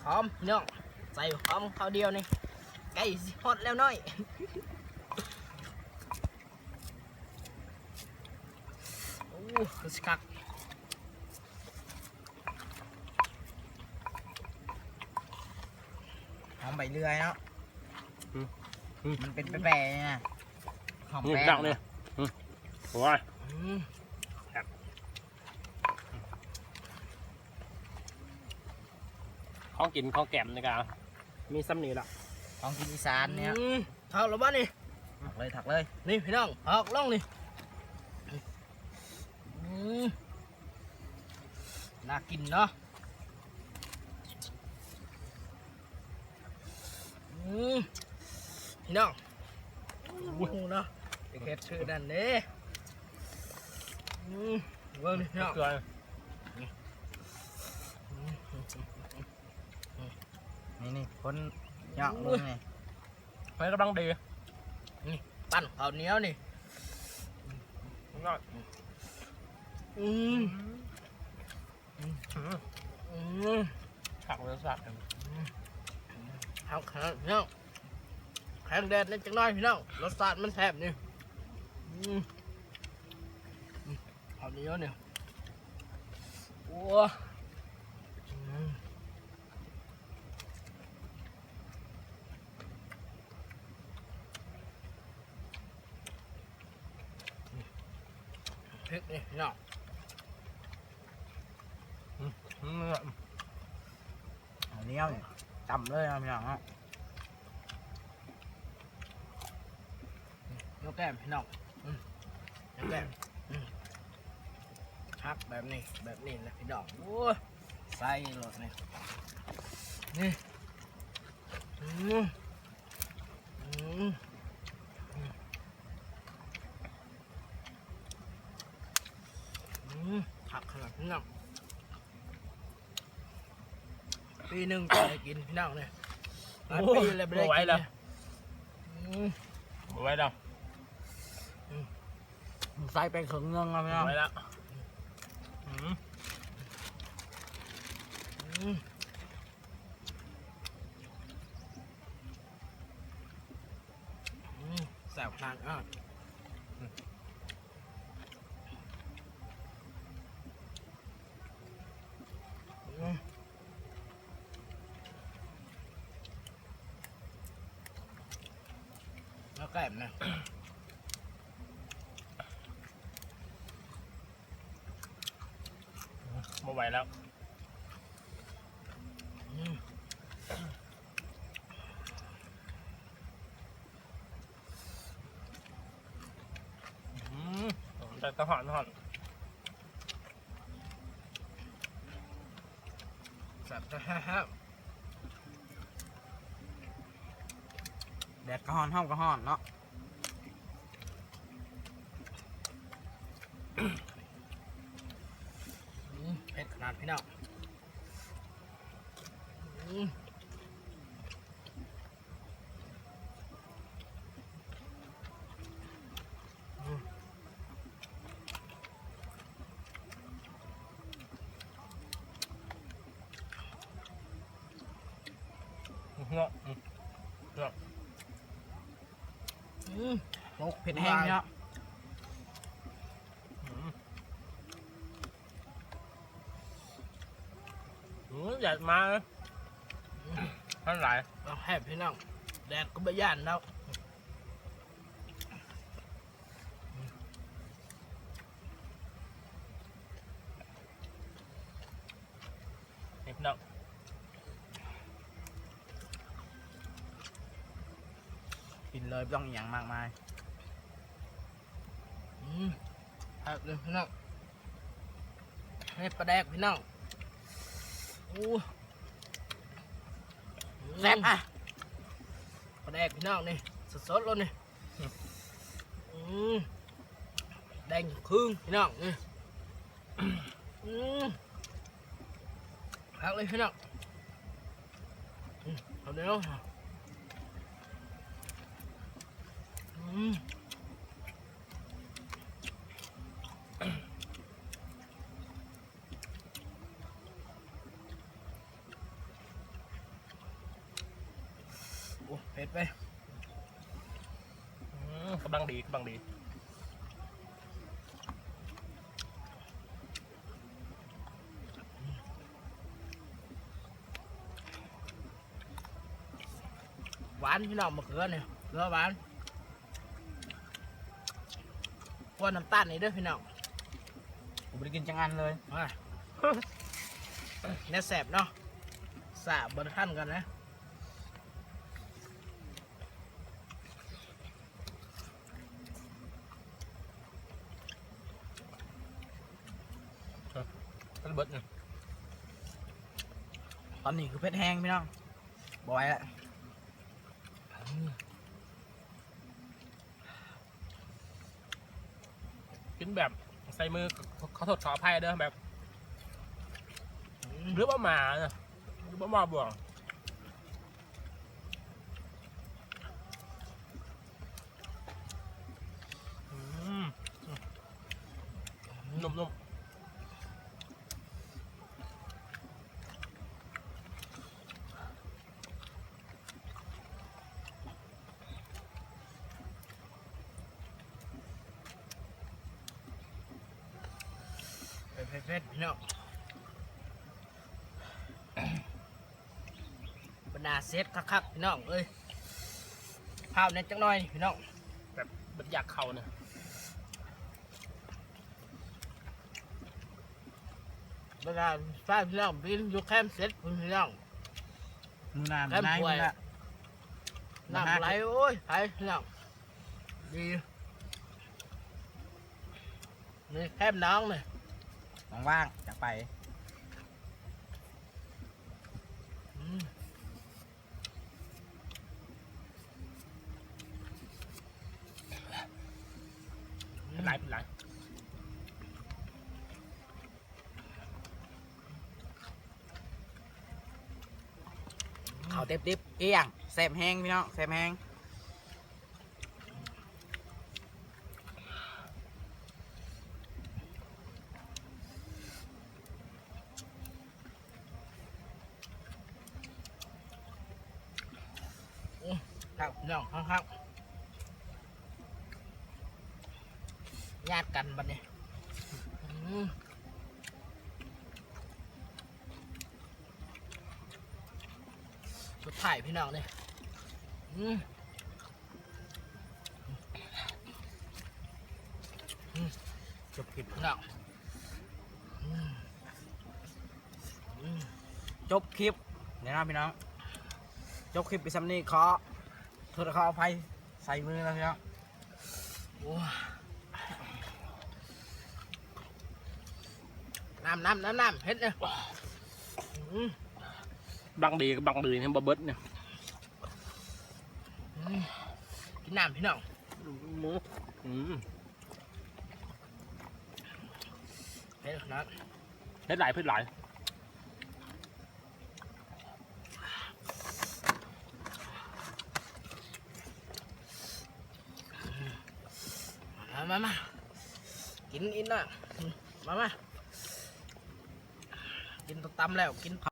หอมเนาะใส่หอมข้าวเดียวนี่ไก่สิฮอดแล้วน้อยโอ้คือสิคักหอมใบเลื่อยเนาะมันเป็นแปรๆเนี่ยหอมแป้งเนี่ยโอ้ยของกินของแกมนี่กันมีซ้ำนี่ละ ของกินอีสานเนี่ยถักแล้วบ้านี่ถักเลยนี่พี่น้องถักล่องนี่น่ากินเนาะพี่น้องโอ้โหเนาะเด็กเฮ็ดชื่อนั่นเด้เบิ่งนี่พี่น้องนี่คนเหยาะมึงนี่ กำลังดีนี่ปั้นข้าวเหนียวนี่ผักรสชาติเอาขนาดพี่น้องแข็งแดดเล็กจังน้อยพี่น้องรสชาติมันแซ่บนี่ข้าวเหนียวเนี่ยโอ้พริกนี่เนาะอันนี้เนี่ยจำเลยนะพี่น้องฮะยกแก้มพี่น้องยกแก้มฮักแบบนี้นะพี่น้องโอ้ใส่รสนี่นี่หักขนาดนี้ปีหนึ่งจะได้กินพี่น้องเนี่ยปีอะไรไม่ได้กินเลยไว้แล้วใส่ไปครึ่งนึงแล้วพี่น้องไว้แล้วแสบขนาดแล้วแก้มนะไม่ไหวแล้วแต่ตะหอนแสบฮะแดดก็ฮ้อนห้องก็ฮ้อนเนาะเผ็ดขนาดพี่น้องนกเผ็ดแห้งเนาะอยากมาท่านหลายแห้พี่น้องแดดก็ไม่ย่านแล้วพี่น้องกินเลยไม่ต้องอย่างมากมายแซ่บเลยพี่น้องให้ปลาแดกพี่น้องโอ้แซ่บอ่ะปลาแดกพี่น้องนี่สดๆเลยนี่แดงครึ่งพี่น้องนี่หักเลยพี่น้องเอาเดี๋ยว โอ้เผ็ดไป กำลังดีกำลังดี หวานพี่น้องมะเขือเนี่ยเกลือหวานกวนน้ำตาลนี่เด้อพี่น้อง ผมไม่ได้กินจังอันเลย มาเนี่ยแสบเนาะสาบบนขั้นกันนะ มันเบิดเนี่ย ตอนนี้คือเพชรแห้งพี่น้องบ่อยละ กินแบบใส่มือเขาทดขออภัยเด้อแบบหรือว่าหมาเนี่ยหรือว่าหมาบ่วงนุ่ม เผ็ดพี่น้องบรรดาเซตคักๆพี่น้องเอ้ยข้าวเนี่ยจังหน่อยพี่น้อง ๆแบบอยากเข่าเนี่ย บรรดาฟ้าพี่น้องบินอยู่แคมป์เซตพี่น้อง มือนาน แคมป์ นาย ป่วย มือละ น้ำไหลโอ้ยไหลพี่น้องดีนี่แคมป์น้องเลย ว่างๆจะไป เป็นไรเป็นไร เขาเต็บดิบเอียงแซ่บแห้งพี่น้องแซ่บแห้ง ครับพี่น้องครับญาติกันบัดนี้สุดท้ายพี่น้องเนี่ยจบคลิปพี่น้อง จบคลิปเดี๋ยวนะพี่น้องจบคลิปไปซ้ำนี่ขอโทษขออภัยใส่มือแล้วพี่น้อง โอ้น้ำเฮ็ดเนี่ย บังดีกับบังดีเนี่ยบ่เบิดเนี่ย กินน้ำพี่น้อง เฮ็ดนะ เผ็ดหลายเผ็ดหลาย มากินอินน่ะมากินตำแล้วกิน ค